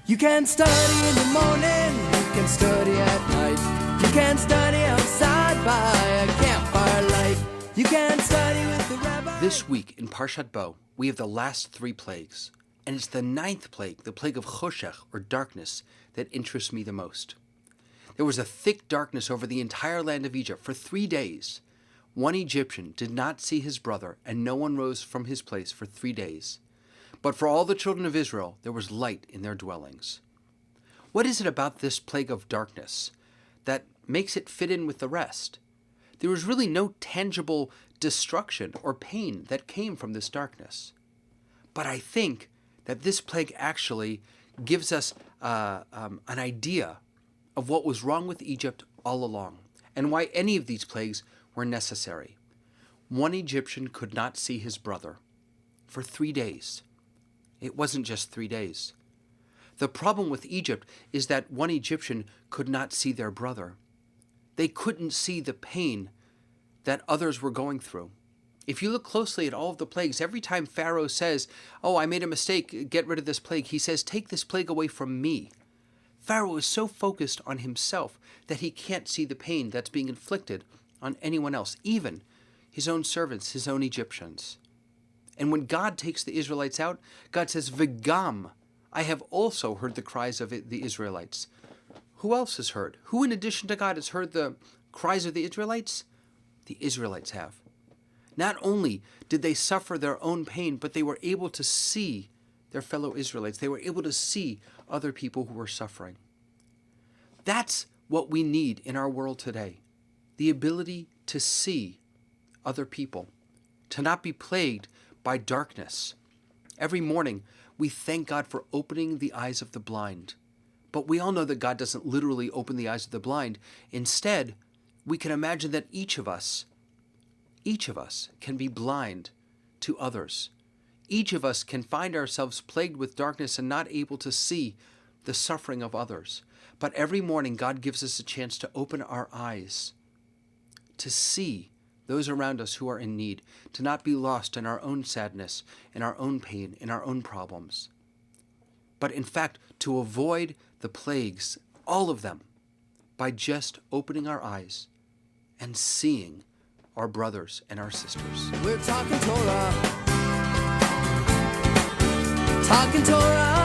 You can study in the morning, you can study at night. You can study outside by a campfire light. You can study with the Rabbi. This week in Parshat Bo, we have the last three plagues, and it's the ninth plague, the plague of Choshech, or darkness, that interests me the most. There was a thick darkness over the entire land of Egypt for 3 days. One Egyptian did not see his brother, and no one rose from his place for 3 days. But for all the children of Israel, there was light in their dwellings. What is it about this plague of darkness that makes it fit in with the rest? There was really no tangible destruction or pain that came from this darkness. But I think that this plague actually gives us an idea of what was wrong with Egypt all along, and why any of these plagues were necessary. One Egyptian could not see his brother for 3 days. It wasn't just 3 days. The problem with Egypt is that one Egyptian could not see their brother. They couldn't see the pain that others were going through. If you look closely at all of the plagues, every time Pharaoh says, "Oh, I made a mistake, get rid of this plague," he says, "Take this plague away from me." Pharaoh is so focused on himself that he can't see the pain that's being inflicted on anyone else, even his own servants, his own Egyptians. And when God takes the Israelites out, God says, "V'gam, I have also heard the cries of the Israelites." Who else has heard? Who in addition to God has heard the cries of the Israelites? The Israelites have. Not only did they suffer their own pain, but they were able to see their fellow Israelites. They were able to see other people who were suffering. That's what we need in our world today. The ability to see other people, to not be plagued by darkness. Every morning, we thank God for opening the eyes of the blind. But we all know that God doesn't literally open the eyes of the blind. Instead, we can imagine that each of us can be blind to others. Each of us can find ourselves plagued with darkness and not able to see the suffering of others. But every morning, God gives us a chance to open our eyes, to see those around us who are in need, to not be lost in our own sadness, in our own pain, in our own problems. But in fact, to avoid the plagues, all of them, by just opening our eyes and seeing our brothers and our sisters. We're talking Torah. Talking Torah.